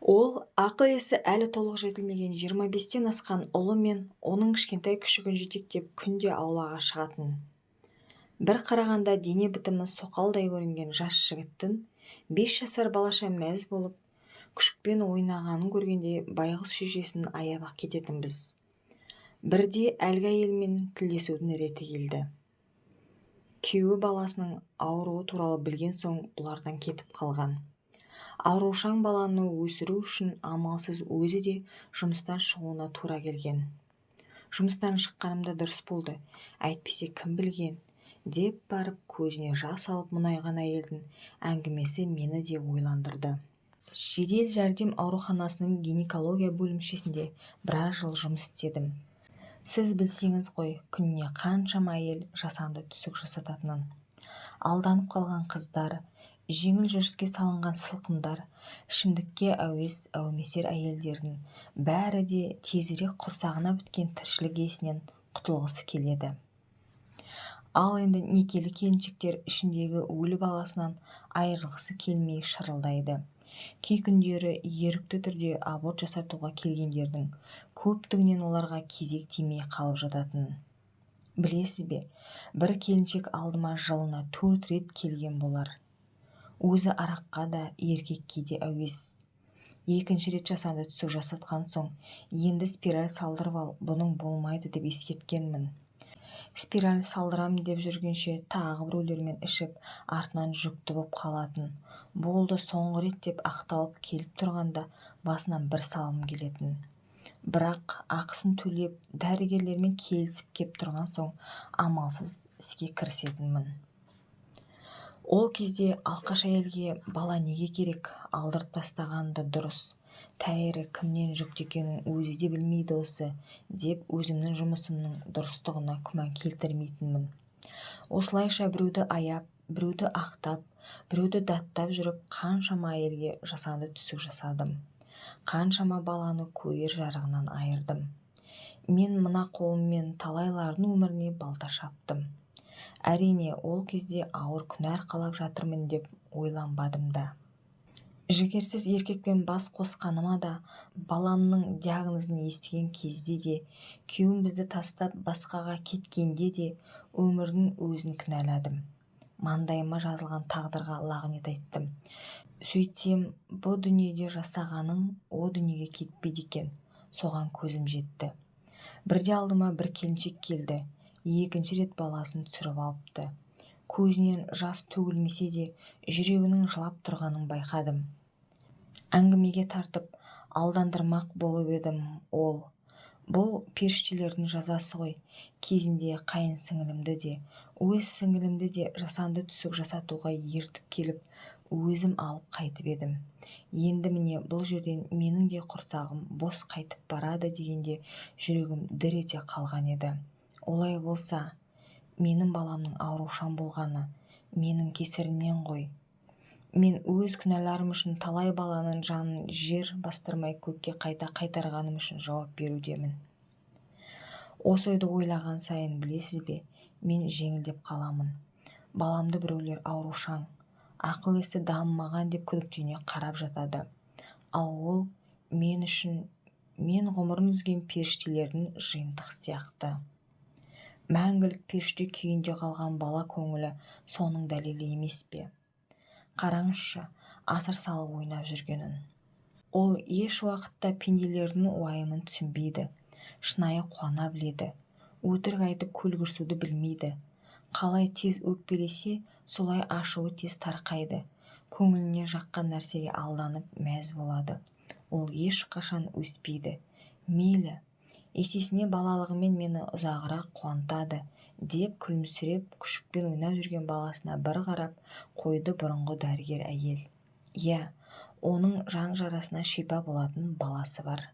Ол ақыл-есі әлі толық жетілмеген 25-тен асқан ұлы мен оның кішкентай күшігін жетектеп күнде аулаға шығатын. Бір қарағанда дене бітімі соқалдай көрінген жас жігіттің 5 жасар балаша мәз болып, күшікпен ойнағанын көргенде байғұс шешесін аяп-ақ кететінбіз. Бірде әлгі әйелмен тілдесудің реті келді. Күйеуі баласының ауруы туралы білген соң бұлардан кетіп қалған. Аурушаң баланы өсіру үшін амалсыз өзі де жұмыстан шығуына тура келген. Жұмыстан шыққанымда дұрыс болды, әйтпесе кім білген, деп барып көзіне жас алып мұңайған әйелдің әңгімесі мені де ойландырды. Жедел жәрдем ауруханасының гинекология бөлімшесінде біраз жыл жұмыс істедім. Сіз білсеңіз ғой, күніне қаншама әйел жасанды түсік жасататынын. Алданып қалған қыздар, жеңіл жүріске салынған сылқымдар, ішімдікке әуес әумесер әйелдердің бәрі де тезірек құрсағына біткен тіршілік иесінен құтылғысы келеді. Ал енді некелі келіншектер ішіндегі өлі баласынан айырылғысы келмей шырылдайды. Кей күндері ерікті түрде аборт жасатуға келгендердің көптігінен оларға кезек тимей қалып жататын. Білесіз бе, бір келіншек алдыма жылына 4 рет келген болар. Өзі араққа да, еркекке де әуес. Екінші рет жасанды түсік жасатқан соң, енді спираль салдырып ал, бұның болмайды деп ескерткенмін. Спираль салдырам деп жүргенше тағы біреулермен ішіп, артынан жүкті боп қалатын. Болды, соңғы рет деп ақталып келіп тұрғанда басынан бір салым келетін. Бірақ ақысын төлеп, дәрігерлермен келісіп кеп тұрған соң, амалсыз іске кірісетінмін. Ол кезде алқаш әйелге бала неге керек, алдырып тастағанды дұрыс, тәйірі кімнен жүкті екенін өзі де білмейді осы, деп өзімнің жұмысымның дұрыстығына күмән келтірмейтінмін. Осылайша біреуді аяп, біреуді ақтап, біреуді даттап жүріп, қаншама әйелге жасанды түсік жасадым. Қаншама баланы көрер жарығынан айырдым. Мен мына қолыммен талайлардың өміріне балта шаптым. Әрине, ол кезде ауыр күнә арқалап жатырмын деп ойланбадым да. Жігерсіз еркекпен бас қосқаныма да, баламның диагнозын естіген кезде де, күйеуім бізді тастап басқаға кеткенде де өмірдің өзін кінәладым. Маңдайыма жазылған тағдырға лағнет айттым. Сөйтсем, бұл дүниеде жасағаның о дүниеге кетпейді екен, соған көзім жетті. Бірде алдыма бір келіншек келді. Екінші рет баласын түсіріп алыпты. Көзінен жас төгілмесе де, жүрегінің жылап тұрғанын байқадым. Әңгімеге тартып, алдандырмақ болып едім ол. Бұл періштелердің жазасы ғой. Кезінде қайын сіңілімді де, өз сіңілімді де жасанды түсік жасатуға ертіп келіп, өзім алып қайтып едім. Енді міне бұл жерден менің де құрсағым бос қайтып барады дегенде жүрегім дір ете қалған еді. Олай болса, менің баламның аурушаң болғаны менің кесірімнен ғой. Мен өз күнәларым үшін талай баланың жанын жер бастырмай көкке қайта қайтарғаным үшін жауап берудемін. Осы ойды ойлаған сайын білесіз бе, мен жеңілдеп қаламын. Баламды біреулер аурушаң, ақыл-есі дамымаған деп күдіктене қарап жатады. Ал ол мен үшін мен ғұмырын үзген періштелердің жиынтығы сияқты. Мәңгілік періште күйінде қалған бала көңілі соның дәлелі емес пе? Қараңызшы, асыр салып ойнап жүргенін. Ол еш уақытта пенделердің уайымын түсінбейді, шынайы қуана біледі, өтірік айтып көлгірсуді білмейді. Қалай тез өкпелесе, солай ашуы тез тарқайды. Көңіліне жаққан нәрсеге алданып мәз болады. Ол ешқашан өспейді. Мейлі, есесіне балалығымен мені ұзағырақ қуантады, деп күлімсіреп күшікпен ойнап жүрген баласына бір қарап қойды бұрынғы дәрігер әйел. Иә, оның жан жарасына шипа болатын баласы бар.